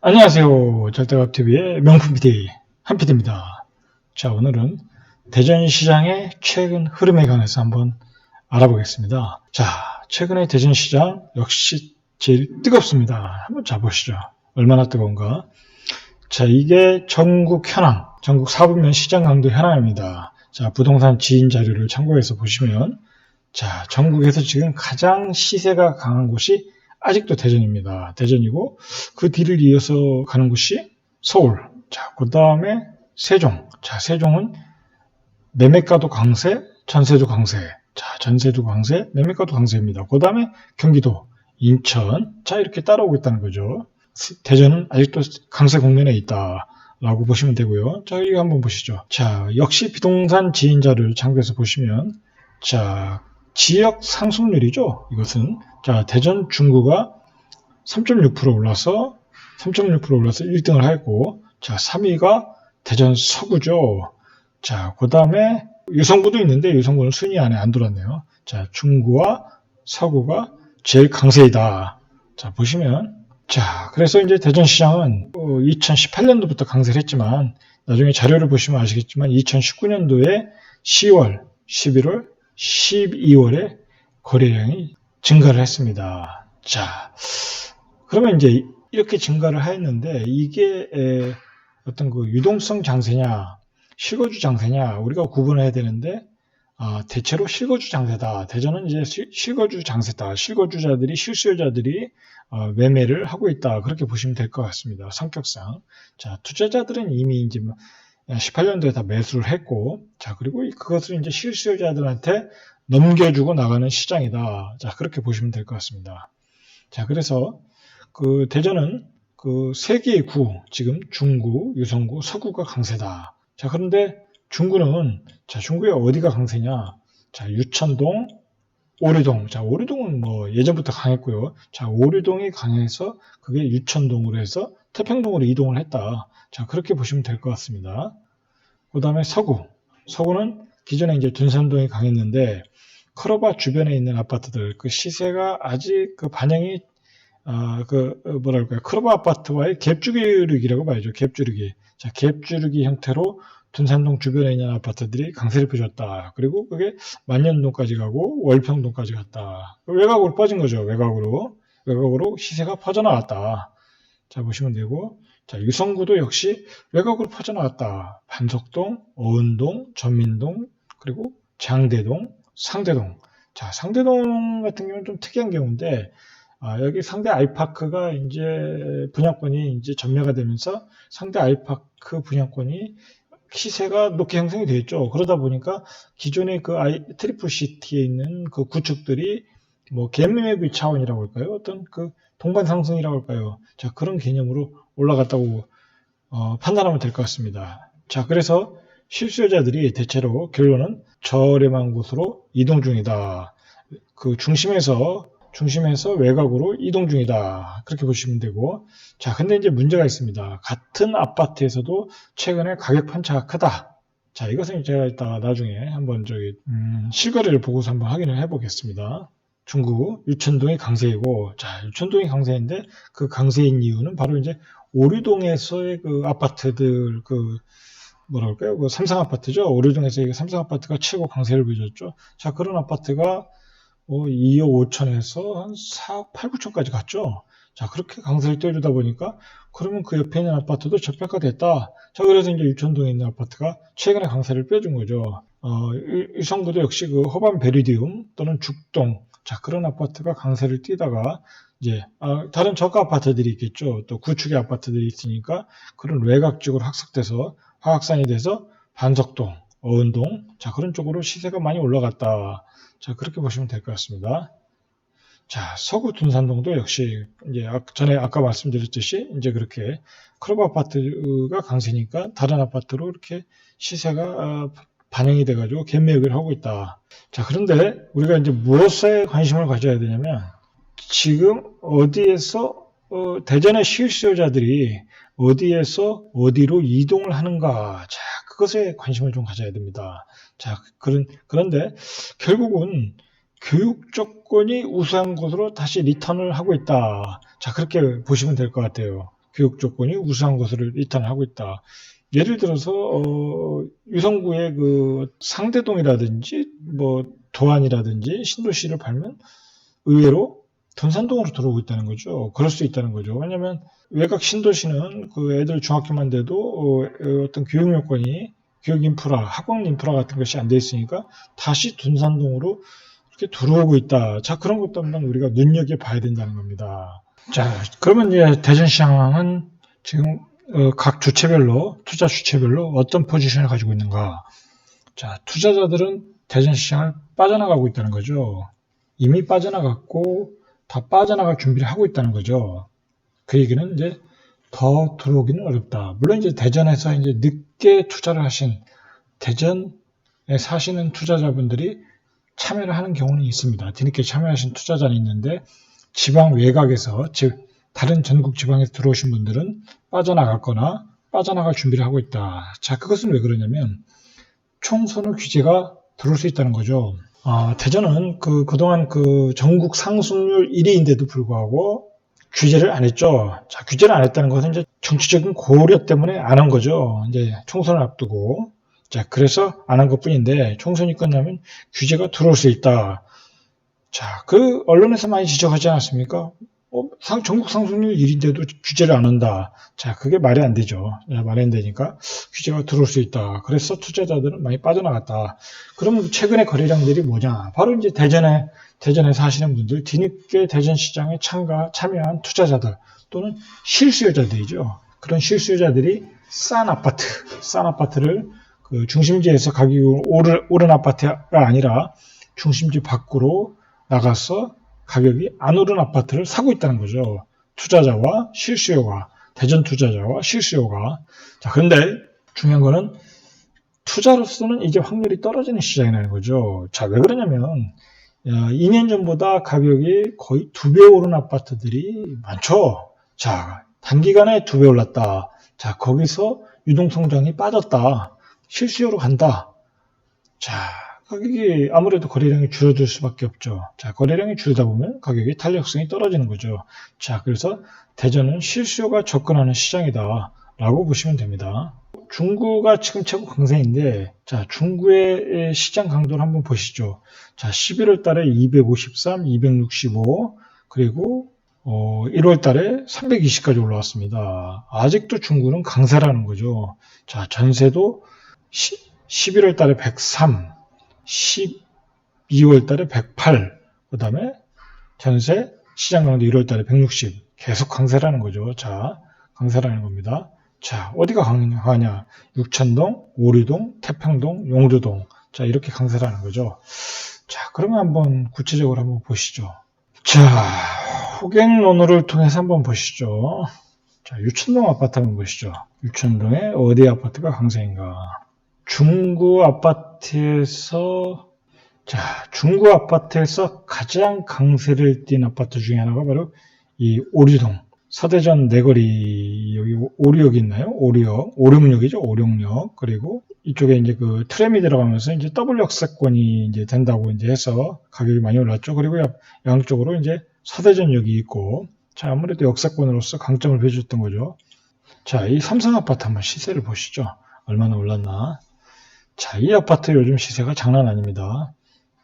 안녕하세요. 절대값TV의 명품 PD, 한PD입니다. 자, 오늘은 대전시장의 최근 흐름에 관해서 한번 알아보겠습니다. 자, 최근의 대전시장 역시 제일 뜨겁습니다. 한번 자보시죠. 얼마나 뜨거운가. 자, 이게 전국 현황, 전국 4분면 시장 강도 현황입니다. 자, 부동산 지인 자료를 참고해서 보시면, 자, 전국에서 지금 가장 시세가 강한 곳이 아직도 대전입니다. 대전이고 그 뒤를 이어서 가는 곳이 서울. 자, 그 다음에 세종. 자, 세종은 매매가도 강세, 전세도 강세. 자, 전세도 강세, 매매가도 강세입니다. 그 다음에 경기도, 인천. 자, 이렇게 따라오고 있다는 거죠. 대전은 아직도 강세 국면에 있다라고 보시면 되고요. 자, 이거 한번 보시죠. 자, 역시 비동산 지인자를 참고해서 보시면, 자, 지역 상승률이죠. 이것은 자, 대전 중구가 3.6% 올라서 3.6% 올라서 1등을 하였고, 자, 3위가 대전 서구죠. 자, 그 다음에 유성구도 있는데 유성구는 순위 안에 안 들어왔네요. 자, 중구와 서구가 제일 강세이다. 자, 보시면 자, 그래서 이제 대전시장은 2018년도부터 강세를 했지만 나중에 자료를 보시면 아시겠지만 2019년도에 10월, 11월, 12월에 거래량이 증가를 했습니다. 자, 그러면 이제 이렇게 증가를 하였는데 이게 어떤 그 유동성 장세냐, 실거주 장세냐 우리가 구분해야 되는데 대체로 실거주 장세다. 대전은 이제 실거주 장세다. 실거주자들이 실수요자들이 매매를 하고 있다. 그렇게 보시면 될 것 같습니다. 성격상. 자, 투자자들은 이미 이제 18년도에 다 매수를 했고, 자, 그리고 그것을 이제 실수요자들한테 넘겨주고 나가는 시장이다. 자, 그렇게 보시면 될 것 같습니다. 자, 그래서 그 대전은 그 세 개의 구, 지금 중구, 유성구, 서구가 강세다. 자, 그런데 중구는, 자, 중구에 어디가 강세냐? 자, 유천동, 오류동. 자, 오류동은 뭐 예전부터 강했고요. 자, 오류동이 강해서 그게 유천동으로 해서 태평동으로 이동을 했다. 자, 그렇게 보시면 될 것 같습니다. 그 다음에 서구. 서구는 기존에 이제 둔산동이 강했는데, 커러바 주변에 있는 아파트들, 그 시세가 아직 그 반영이, 뭐랄까요. 커러바 아파트와의 갭주기력이라고 봐야죠. 갭주르기. 자, 갭주르기 형태로 둔산동 주변에 있는 아파트들이 강세를 펴줬다. 그리고 그게 만년동까지 가고 월평동까지 갔다. 외곽으로 빠진 거죠. 외곽으로 시세가 퍼져나왔다. 자, 보시면 되고, 자, 유성구도 역시 외곽으로 퍼져나왔다. 반석동, 어은동, 전민동, 그리고 장대동, 상대동. 자, 상대동 같은 경우는 좀 특이한 경우인데, 여기 상대 아이파크가 이제 분양권이 이제 전매가 되면서 상대 아이파크 분양권이 시세가 높게 형성이 되어 있죠. 그러다 보니까 기존의 그 트리플 시티에 있는 그 구축들이 뭐 갭매매 차원이라고 할까요? 어떤 그 동반 상승이라고 할까요? 자, 그런 개념으로 올라갔다고 판단하면 될 것 같습니다. 자, 그래서 실수요자들이 대체로 결론은 저렴한 곳으로 이동 중이다. 그 중심에서 외곽으로 이동 중이다. 그렇게 보시면 되고. 자, 근데 이제 문제가 있습니다. 같은 아파트에서도 최근에 가격 편차가 크다. 자, 이것은 제가 이따 나중에 한번 실거래를 보고서 한번 확인을 해 보겠습니다. 중구 유천동이 강세이고, 자, 유천동이 강세인데 그 강세인 이유는 바로 이제 오류동에서의 그 아파트들, 뭐랄까요? 그 삼성 아파트죠. 오류동에서 삼성 아파트가 최고 강세를 보여줬죠. 자, 그런 아파트가 2억 5천에서 한 4억 8, 9천까지 갔죠. 자, 그렇게 강세를 떼주다 보니까 그러면 그 옆에 있는 아파트도 저가됐다. 자, 그래서 이제 유천동에 있는 아파트가 최근에 강세를 빼준 거죠. 유성구도 역시 그 허반 베리디움 또는 죽동, 자, 그런 아파트가 강세를 띠다가 이제 다른 저가 아파트들이 있겠죠. 또 구축의 아파트들이 있으니까 그런 외곽 쪽으로 확산이 돼서 반석동, 어은동, 자, 그런 쪽으로 시세가 많이 올라갔다. 자, 그렇게 보시면 될 것 같습니다. 자, 서구 둔산동도 역시 이제 전에 아까 말씀드렸듯이 이제 그렇게 클럽 아파트가 강세니까 다른 아파트로 이렇게 시세가 반영이 돼가지고 갭매입을 하고 있다. 자, 그런데 우리가 이제 무엇에 관심을 가져야 되냐면 지금 어디에서 대전의 실수요자들이 어디에서 어디로 이동을 하는가. 자, 그것에 관심을 좀 가져야 됩니다. 자, 그런데 결국은 교육 조건이 우수한 곳으로 다시 리턴을 하고 있다. 자, 그렇게 보시면 될 것 같아요. 교육 조건이 우수한 것을 이탄하고 있다. 예를 들어서 유성구의 그 상대동이라든지 뭐 도안이라든지 신도시를 팔면 의외로 돈산동으로 들어오고 있다는 거죠. 그럴 수 있다는 거죠. 왜냐하면 외곽 신도시는 그 애들 중학교만 돼도 어떤 교육 요건이 교육 인프라, 학원 인프라 같은 것이 안 돼 있으니까 다시 돈산동으로 이렇게 들어오고 있다. 자, 그런 것도 한번 우리가 눈여겨봐야 된다는 겁니다. 자, 그러면 이제 대전시장은 지금 각 주체별로, 투자 주체별로 어떤 포지션을 가지고 있는가? 자, 투자자들은 대전시장을 빠져나가고 있다는 거죠. 이미 빠져나갔고 다 빠져나갈 준비를 하고 있다는 거죠. 그 얘기는 이제 더 들어오기는 어렵다. 물론 이제 대전에서 이제 늦게 투자를 하신 대전에 사시는 투자자분들이 참여를 하는 경우는 있습니다. 뒤늦게 참여하신 투자자는 있는데 지방 외곽에서 즉 다른 전국 지방에서 들어오신 분들은 빠져나갔거나 빠져나갈 준비를 하고 있다. 자, 그것은 왜 그러냐면 총선후 규제가 들어올 수 있다는 거죠. 대전은 그동안 그 전국 상승률 1위인데도 불구하고 규제를 안 했죠. 자, 규제를 안 했다는 것은 이제 정치적인 고려 때문에 안 한 거죠. 이제 총선을 앞두고. 자, 그래서 안 한 것 뿐인데 총선이 끝나면 규제가 들어올 수 있다. 자, 그 언론에서 많이 지적하지 않았습니까? 전국 상승률 1위인데도 규제를 안 한다. 자, 그게 말이 안 되죠. 말이 안 되니까 규제가 들어올 수 있다. 그래서 투자자들은 많이 빠져나갔다. 그럼 최근의 거래량들이 뭐냐? 바로 이제 대전에 사시는 분들, 뒤늦게 대전시장에 참여한 투자자들 또는 실수요자들이죠. 그런 실수요자들이 싼 아파트를 그 중심지에서 가격이 오른 아파트가 아니라 중심지 밖으로 나가서 가격이 안 오른 아파트를 사고 있다는 거죠. 투자자와 실수요가, 대전 투자자와 실수요가. 자, 그런데 중요한 거는 투자로서는 이제 확률이 떨어지는 시장이라는 거죠. 자, 왜 그러냐면 2년 전보다 가격이 거의 2배 오른 아파트들이 많죠. 자, 단기간에 2배 올랐다. 자, 거기서 유동성장이 빠졌다. 실수요로 간다. 자, 가격이 아무래도 거래량이 줄어들 수밖에 없죠. 자, 거래량이 줄다 보면 가격이 탄력성이 떨어지는 거죠. 자, 그래서 대전은 실수요가 접근하는 시장이다 라고 보시면 됩니다. 중구가 지금 최고 강세인데, 자, 중구의 시장 강도를 한번 보시죠. 자, 11월 달에 253, 265, 그리고 1월 달에 320까지 올라왔습니다. 아직도 중구는 강세라는 거죠. 자, 전세도 11월 달에 103, 12월 달에 108, 그 다음에 전세 시장 강도 1월 달에 160, 계속 강세라는 거죠. 자, 강세라는 겁니다. 자, 어디가 강하냐? 육천동, 오리동, 태평동, 용두동. 자, 이렇게 강세라는 거죠. 자, 그러면 한번 구체적으로 한번 보시죠. 자, 호갱론어를 통해서 한번 보시죠. 자, 유천동 아파트 한번 보시죠. 유천동에 어디 아파트가 강세인가? 중구 아파트에서 가장 강세를 띈 아파트 중에 하나가 바로 이 오리동. 서대전 내거리, 여기 오리역 있나요? 오룡역이죠. 오룡역. 그리고 이쪽에 이제 그 트램이 들어가면서 이제 더블 역세권이 이제 된다고 이제 해서 가격이 많이 올랐죠. 그리고 양쪽으로 이제 서대전역이 있고, 자, 아무래도 역세권으로서 강점을 보여줬던 거죠. 자, 이 삼성 아파트 한번 시세를 보시죠. 얼마나 올랐나. 자, 이 아파트 요즘 시세가 장난 아닙니다.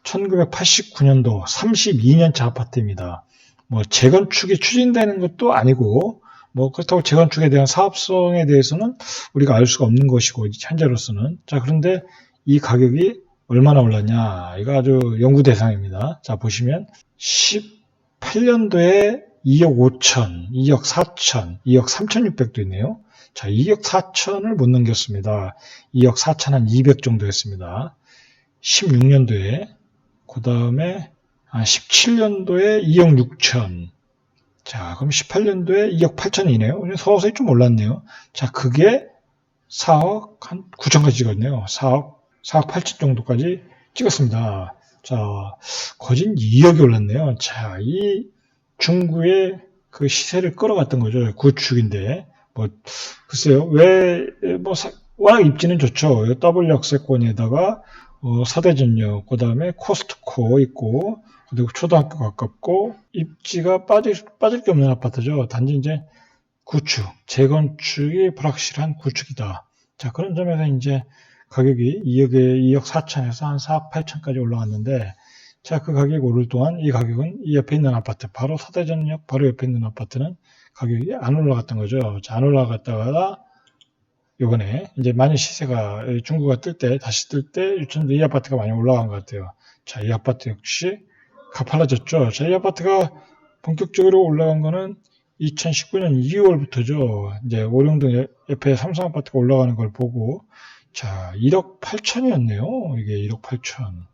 1989년도 32년차 아파트입니다. 뭐 재건축이 추진되는 것도 아니고 뭐 그렇다고 재건축에 대한 사업성에 대해서는 우리가 알 수가 없는 것이고 현재로서는. 자, 그런데 이 가격이 얼마나 올랐냐, 이거 아주 연구 대상입니다. 자, 보시면 18년도에 2억 5천, 2억 4천, 2억 3,600도 있네요. 자, 2억 4천을 못 넘겼습니다. 2억 4천 한 200 정도 했습니다. 16년도에, 그 다음에 17년도에 2억 6천. 자, 그럼 18년도에 2억 8천이네요. 서서히 좀 올랐네요. 자, 그게 4억 한 9천까지 찍었네요. 4억 8천 정도까지 찍었습니다. 자, 거진 2억이 올랐네요. 자, 이 중구의 그 시세를 끌어갔던 거죠. 구축인데. 뭐, 글쎄요. 워낙 입지는 좋죠. 더블 역세권에다가, 서대전역, 그 다음에 코스트코 있고, 그리고 초등학교 가깝고, 입지가 빠질 게 없는 아파트죠. 단지 이제 구축, 재건축이 불확실한 구축이다. 자, 그런 점에서 이제 가격이 2억 4천에서 한 4억 8천까지 올라갔는데, 자, 그 가격이 오를 동안 이 가격은 이 옆에 있는 아파트, 바로 서대전역 바로 옆에 있는 아파트는 가격이 안 올라갔던 거죠. 자, 안 올라갔다가 요번에 이제 많이 시세가 중구가 다시 뜰 때 유천도 이 아파트가 많이 올라간 것 같아요. 자, 이 아파트 역시 가팔라졌죠. 자, 이 아파트가 본격적으로 올라간 거는 2019년 2월부터죠. 이제 오령동 옆에 삼성 아파트가 올라가는 걸 보고, 자, 1억 8천이었네요. 이게 1억 8천.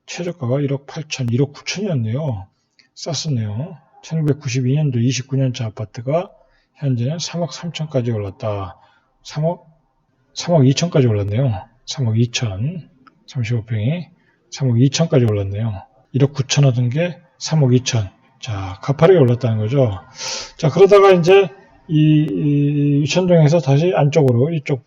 최저가가 1억 8천, 1억 9천이었네요. 쌌었네요. 1992년도 29년차 아파트가 현재는 3억 3천까지 올랐다. 3억 2천까지 올랐네요. 3억 2천. 35평이 3억 2천까지 올랐네요. 1억 9천 하던 게 3억 2천. 자, 가파르게 올랐다는 거죠. 자, 그러다가 이제 이 유천동에서 다시 안쪽으로 이쪽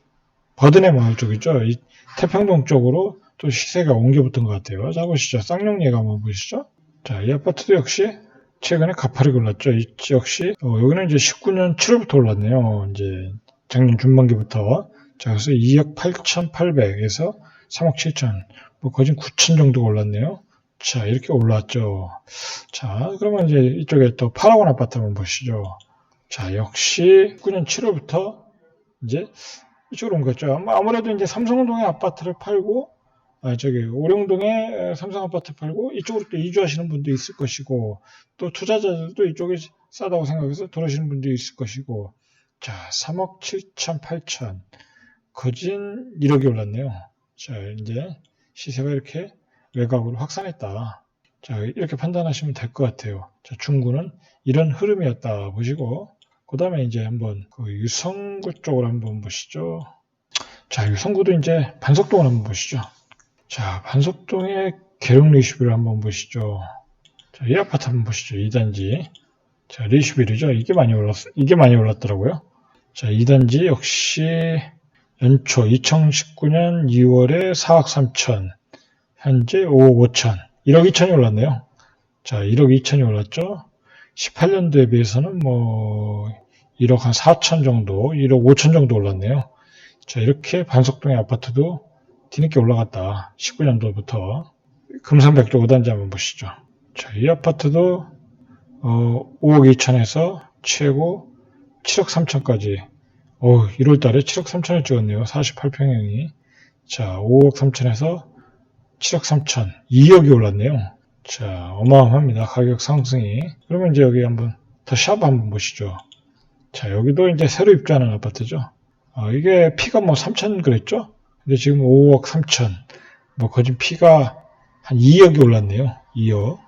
버드네 마을 쪽이죠. 이 태평동 쪽으로 또 시세가 옮겨 붙은 것 같아요. 자, 보시죠. 쌍용리가 한번 보시죠. 자, 이 아파트도 역시 최근에 가파르게 올랐죠. 이 역시 여기는 이제 19년 7월부터 올랐네요. 이제 작년 중반기부터. 자, 그래서 2억 8,800에서 3억 7천, 뭐 거진 9천 정도가 올랐네요. 자, 이렇게 올라왔죠. 자, 그러면 이제 이쪽에 또 파라곤 아파트 한번 보시죠. 자, 역시 9년 7월부터 이제 이쪽으로 온 거죠. 아무래도 이제 삼성동에 아파트를 팔고, 오령동에 삼성 아파트 팔고, 이쪽으로 또 이주하시는 분도 있을 것이고, 또 투자자들도 이쪽이 싸다고 생각해서 들어오시는 분도 있을 것이고, 자, 3억 7천, 8천. 거진 1억이 올랐네요. 자, 이제 시세가 이렇게 외곽으로 확산했다. 자, 이렇게 판단하시면 될 것 같아요. 자, 중구는 이런 흐름이었다 보시고, 그 다음에 이제 한번 그 유성구 쪽으로 한번 보시죠. 자, 유성구도 이제 반석동을 한번 보시죠. 자, 반석동의 계룡 리슈비를 한번 보시죠. 자, 이 아파트 한번 보시죠. 2단지. 자, 리슈빌이죠. 이게 많이 올랐더라고요. 자, 2단지 역시 연초 2019년 2월에 4억 3천, 현재 5억 5천, 1억 2천이 올랐네요. 자, 1억 2천이 올랐죠. 18년도에 비해서는 뭐 1억 한 4천 정도, 1억 5천 정도 올랐네요. 자, 이렇게 반석동의 아파트도 뒤늦게 올라갔다. 19년도부터. 금성백도 5단지 한번 보시죠. 자, 이 아파트도 5억 2천에서 최고 7억 3천까지 1월 달에 7억 3천을 찍었네요. 48평형이. 자, 5억 3천에서 7억 3천, 2억이 올랐네요. 자, 어마어마합니다. 가격 상승이. 그러면 이제 여기 한번 더 샵 한번 보시죠. 자, 여기도 이제 새로 입주하는 아파트죠. 이게 피가 뭐 3천 그랬죠? 근데 지금 5억 3천. 뭐 거진 피가 한 2억이 올랐네요. 2억.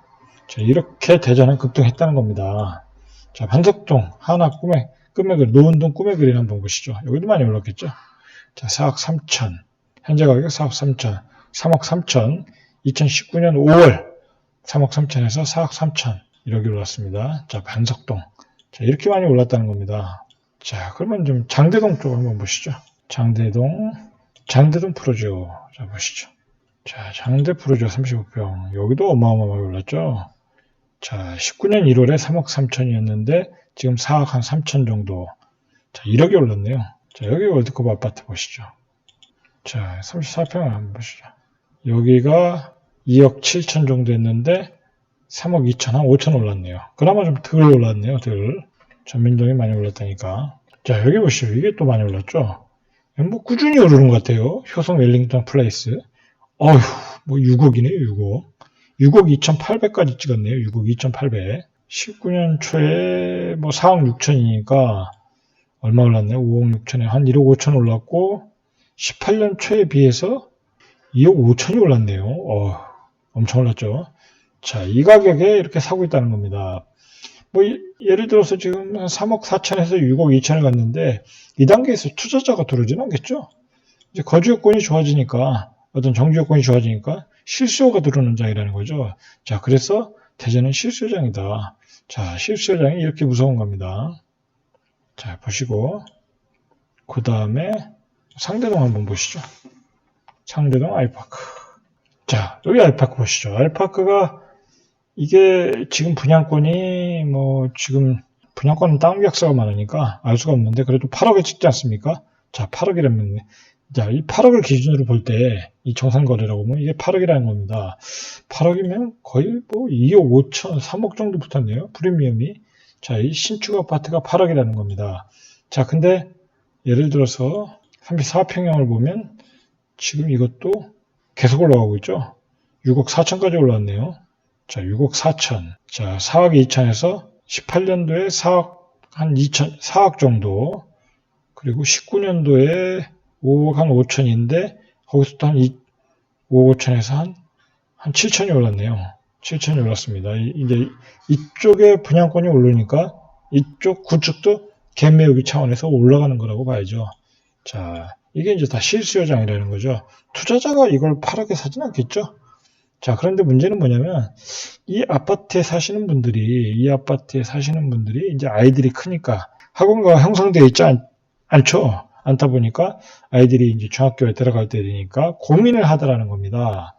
자, 이렇게 대전은 급등했다는 겁니다. 자, 반석동 하나 꿈의글, 노은동 꿈의글이나 한번 보시죠. 여기도 많이 올랐겠죠? 자, 4억 3천. 현재 가격 4억 3천. 3억 3천. 2019년 5월 3억 3천에서 4억 3천. 이렇게 올랐습니다. 자, 반석동. 자, 이렇게 많이 올랐다는 겁니다. 자, 그러면 좀 장대동 쪽 한번 보시죠. 장대동 프로죠. 자, 보시죠. 자, 장대 프로죠. 35평. 여기도 어마어마하게 올랐죠. 자, 19년 1월에 3억 3천이었는데 지금 4억 한 3천 정도. 자, 1억이 올랐네요. 자, 여기 월드컵 아파트 보시죠. 자, 34평을 한번 보시죠. 여기가 2억 7천 정도 했는데 3억 2천, 한 5천 올랐네요. 그나마 좀 덜 올랐네요. 전민동이 많이 올랐다니까. 자, 여기 보시죠. 이게 또 많이 올랐죠. 뭐 꾸준히 오르는 것 같아요. 효성 웰링턴 플레이스. 어휴, 뭐 6억이네요. 6억. 6억 2,800까지 찍었네요. 6억 2,800. 19년 초에 뭐 4억 6천이니까 얼마 올랐네요. 5억 6천에 한 1억 5천 올랐고 18년 초에 비해서 2억 5천이 올랐네요. 엄청 올랐죠. 자, 이 가격에 이렇게 사고 있다는 겁니다. 뭐 예를 들어서 지금 한 3억 4천에서 6억 2천을 갔는데 이 단계에서 투자자가 들어오지는 않겠죠. 이제 거주 여건이 좋아지니까 어떤 정주 여건이 좋아지니까 실수요가 들어오는 장이라는 거죠. 자, 그래서 대전은 실수요장이다. 자, 실수요장이 이렇게 무서운 겁니다. 자, 보시고 그 다음에 상대동 한번 보시죠. 상대동 아이파크. 자, 여기 아이파크 보시죠. 아이파크가 이게 지금 분양권이 뭐 지금 분양권은 다운 계약서가 많으니까 알 수가 없는데 그래도 8억을 찍지 않습니까? 자, 8억이라면 자, 이 8억을 기준으로 볼 때 이 정산 거래라고 보면 이게 8억이라는 겁니다. 8억이면 거의 뭐 2억 5천, 3억 정도 붙었네요. 프리미엄이. 자, 이 신축 아파트가 8억이라는 겁니다. 자, 근데 예를 들어서 34평형을 보면 지금 이것도 계속 올라가고 있죠. 6억 4천까지 올라왔네요. 자, 6억 4천. 자, 4억 2천에서 18년도에 4억 한 2천, 4억 정도. 그리고 19년도에 5억 한 5천인데 거기서부터 한 5억 5천에서 한 7천이 올랐네요. 7천이 올랐습니다. 이제 이쪽에 분양권이 오르니까 이쪽 구축도 갭매우기 차원에서 올라가는 거라고 봐야죠. 자, 이게 이제 다 실수요장이라는 거죠. 투자자가 이걸 8억에 사진 않겠죠? 자, 그런데 문제는 뭐냐면 이 아파트에 사시는 분들이 이제 아이들이 크니까 학원가가 형성되어 있지 않죠. 않다 보니까 아이들이 이제 중학교에 들어갈 때 되니까 고민을 하더라는 겁니다.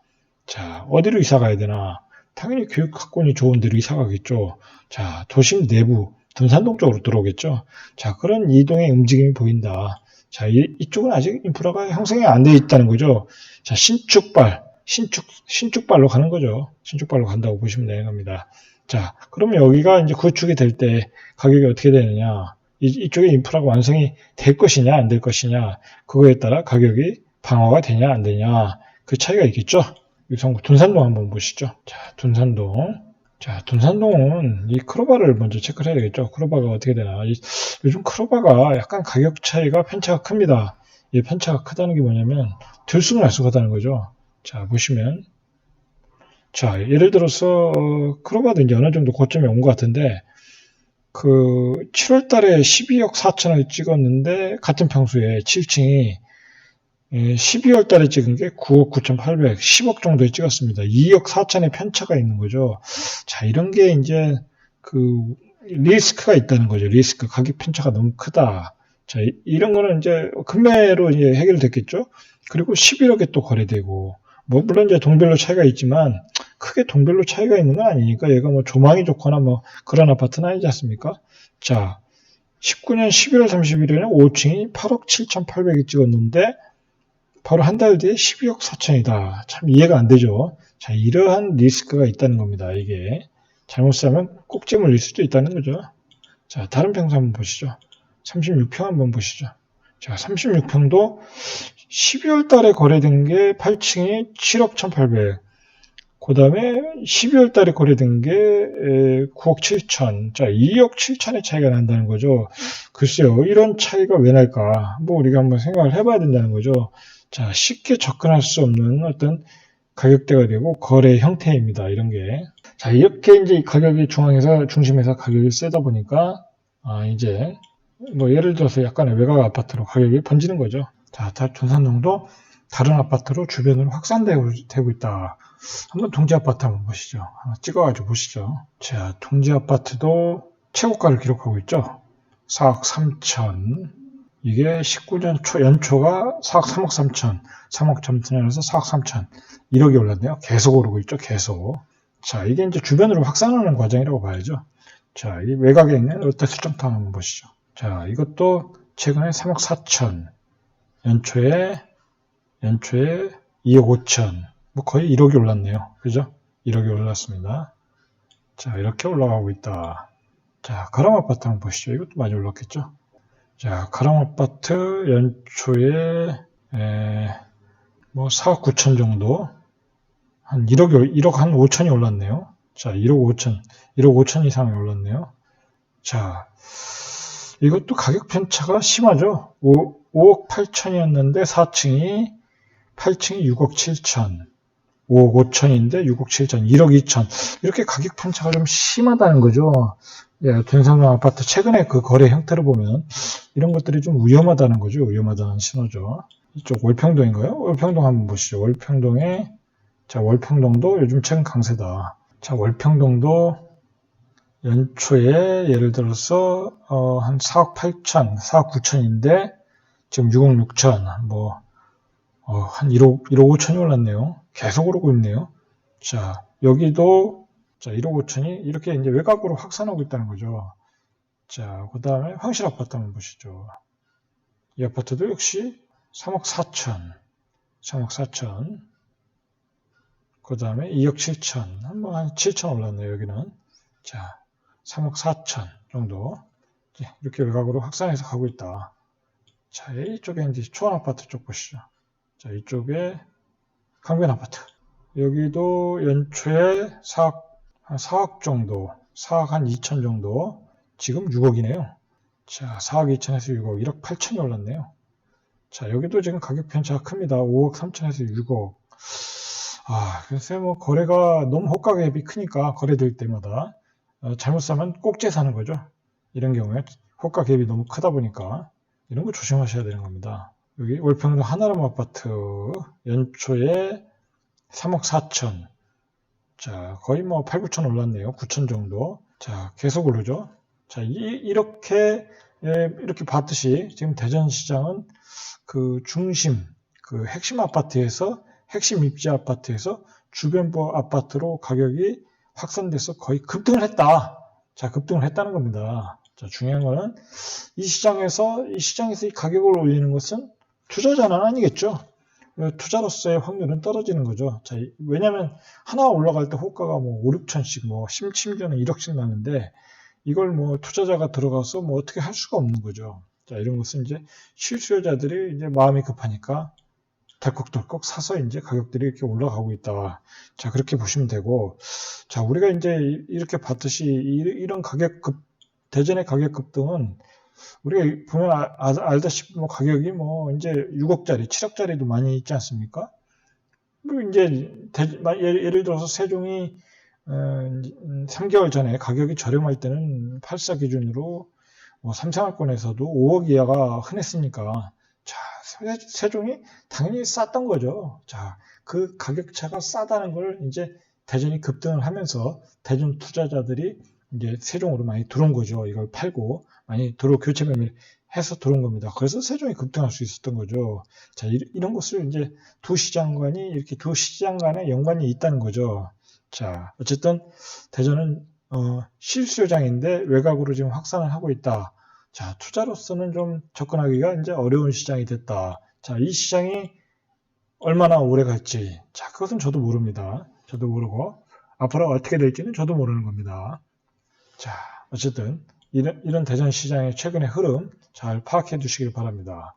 자, 어디로 이사 가야 되나? 당연히 교육학군이 좋은 데로 이사 가겠죠. 자, 도심 내부, 둔산동 쪽으로 들어오겠죠. 자, 그런 이동의 움직임이 보인다. 자, 이쪽은 아직 인프라가 형성이 안 되어 있다는 거죠. 자, 신축발로 가는 거죠. 신축발로 간다고 보시면 되는 겁니다. 자, 그러면 여기가 이제 구축이 될 때 가격이 어떻게 되느냐? 이쪽에 인프라가 완성이 될 것이냐, 안 될 것이냐, 그거에 따라 가격이 방어가 되냐, 안 되냐, 그 차이가 있겠죠? 둔산동 한번 보시죠. 자, 둔산동은 이 크로바를 먼저 체크를 해야 되겠죠. 크로바가 어떻게 되나. 요즘 크로바가 약간 가격 차이가 편차가 큽니다. 이 편차가 크다는 게 뭐냐면, 들쑥날쑥하다는 거죠. 자, 보시면. 자, 예를 들어서, 크로바도 이제 어느 정도 고점에 온 것 같은데, 7월 달에 12억 4천을 찍었는데, 같은 평수에 7층이 12월 달에 찍은 게 9억 9,800, 10억 정도에 찍었습니다. 2억 4천의 편차가 있는 거죠. 자, 이런 게 이제 리스크가 있다는 거죠. 리스크, 가격 편차가 너무 크다. 자, 이런 거는 이제 금매로 이제 해결됐겠죠. 그리고 11억에 또 거래되고, 뭐 물론 이제 동별로 차이가 있지만 크게 동별로 차이가 있는 건 아니니까 얘가 뭐 조망이 좋거나 뭐 그런 아파트는 아니지 않습니까? 자, 19년 11월 30일에는 5층이 8억 7,800이 찍었는데 바로 한 달 뒤에 12억 4천이다. 참 이해가 안 되죠. 자, 이러한 리스크가 있다는 겁니다. 이게 잘못 사면 꼭지 물릴 수도 있다는 거죠. 자, 다른 평수 한번 보시죠. 36평 한번 보시죠. 자, 36평도 12월 달에 거래된 게 8층이 7억 1,800. 그 다음에 12월 달에 거래된 게 9억 7천. 자, 2억 7천의 차이가 난다는 거죠. 글쎄요, 이런 차이가 왜 날까? 뭐 우리가 한번 생각을 해봐야 된다는 거죠. 자, 쉽게 접근할 수 없는 어떤 가격대가 되고 거래 형태입니다. 이런 게. 자, 이렇게 이제 가격이 중심에서 가격이 세다 보니까, 이제, 뭐 예를 들어서 약간의 외곽 아파트로 가격이 번지는 거죠. 자, 둔산동도 다른 아파트로 주변으로 확산되고 있다. 한번 동지 아파트 한번 보시죠. 하나 찍어가지고 보시죠. 자, 동지 아파트도 최고가를 기록하고 있죠. 4억 3천. 이게 19년 연초가 4억 3억 3천. 3억 3천에서 4억 3천. 1억이 올랐네요. 계속 오르고 있죠. 계속. 자, 이게 이제 주변으로 확산하는 과정이라고 봐야죠. 자, 이 외곽에 있는 롯데 수정타운 한번 보시죠. 자, 이것도 최근에 3억 4천. 연초에 2억 5천. 뭐 거의 1억이 올랐네요. 그죠? 1억이 올랐습니다. 자, 이렇게 올라가고 있다. 자, 가람 아파트 한번 보시죠. 이것도 많이 올랐겠죠? 자, 가람 아파트 연초에 뭐 4억 9천 정도, 한 1억 한 5천이 올랐네요. 자, 1억 5천 이상이 올랐네요. 자, 이것도 가격 편차가 심하죠. 5억 8천이었는데 8층이 6억 7천. 5억 5천인데 6억 7천, 1억 2천. 이렇게 가격 편차가 좀 심하다는 거죠. 예, 둔산동 아파트 최근에 그 거래 형태를 보면 이런 것들이 좀 위험하다는 거죠. 위험하다는 신호죠. 이쪽 월평동인가요? 월평동 한번 보시죠. 월평동도 요즘 최근 강세다. 자, 월평동도 연초에 예를 들어서 한 4억 8천, 4억 9천인데 지금 6억 6천, 한 1억 5천이 올랐네요. 계속 오르고 있네요. 자, 여기도, 자, 1억 5천이 이렇게 이제 외곽으로 확산하고 있다는 거죠. 자, 그 다음에 황실 아파트 한번 보시죠. 이 아파트도 역시 3억 4천. 3억 4천. 그 다음에 2억 7천. 한 7천 올랐네요, 여기는. 자, 3억 4천 정도. 이렇게 외곽으로 확산해서 가고 있다. 자, 이쪽에 이제 초원 아파트 쪽 보시죠. 자, 이쪽에 강변 아파트. 여기도 연초에 4억 정도, 4억 한 2천 정도. 지금 6억이네요. 자, 4억 2천에서 6억, 1억 8천이 올랐네요. 자, 여기도 지금 가격 편차가 큽니다. 5억 3천에서 6억. 글쎄 뭐 거래가 너무 호가 갭이 크니까 거래될 때마다 잘못 사면 꼭지 사는 거죠. 이런 경우에 호가 갭이 너무 크다 보니까 이런 거 조심하셔야 되는 겁니다. 여기 월평동 하나람 아파트 연초에 3억 4천. 자, 거의 뭐 8, 9천 올랐네요. 9천 정도. 자, 계속 오르죠. 자, 이렇게 봤듯이 지금 대전시장은 그 중심, 그 핵심 아파트에서 핵심 입지 아파트에서 주변부 아파트로 가격이 확산돼서 거의 급등을 했다. 자, 급등을 했다는 겁니다. 자, 중요한 거는 이 시장에서 이 가격을 올리는 것은 투자자는 아니겠죠. 투자로서의 확률은 떨어지는 거죠. 자, 왜냐면 하나 올라갈 때 호가가 뭐 5, 6천씩 뭐 심지어는 1억씩 나는데 이걸 뭐 투자자가 들어가서 뭐 어떻게 할 수가 없는 거죠. 자, 이런 것은 이제 실수요자들이 이제 마음이 급하니까 덜컥덜컥 사서 이제 가격들이 이렇게 올라가고 있다. 자, 그렇게 보시면 되고, 자, 우리가 이제 이렇게 봤듯이 이런 대전의 가격 급등은 우리가 보면 알다시피 뭐 가격이 뭐 이제 6억짜리, 7억짜리도 많이 있지 않습니까? 그리고 이제 예를 들어서 세종이 3개월 전에 가격이 저렴할 때는 8사 기준으로 뭐 삼성알권에서도 5억 이하가 흔했으니까 자, 세종이 당연히 쌌던 거죠. 자, 그 가격차가 싸다는 걸 이제 대전이 급등을 하면서 대전 투자자들이 이제 세종으로 많이 들어온 거죠. 이걸 팔고 많이 교체 매매를 해서 들어온 겁니다. 그래서 세종이 급등할 수 있었던 거죠. 자, 이런 것을 이제 두 시장 간에 연관이 있다는 거죠. 자, 어쨌든 대전은 실수요장인데 외곽으로 지금 확산을 하고 있다. 자, 투자로서는 좀 접근하기가 이제 어려운 시장이 됐다. 자, 이 시장이 얼마나 오래 갈지. 자, 그것은 저도 모릅니다. 저도 모르고 앞으로 어떻게 될지는 저도 모르는 겁니다. 자, 어쨌든 이런 대전 시장의 최근의 흐름 잘 파악해 두시길 바랍니다.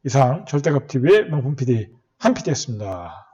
이상 절대값TV의 명품 PD 한 PD였습니다.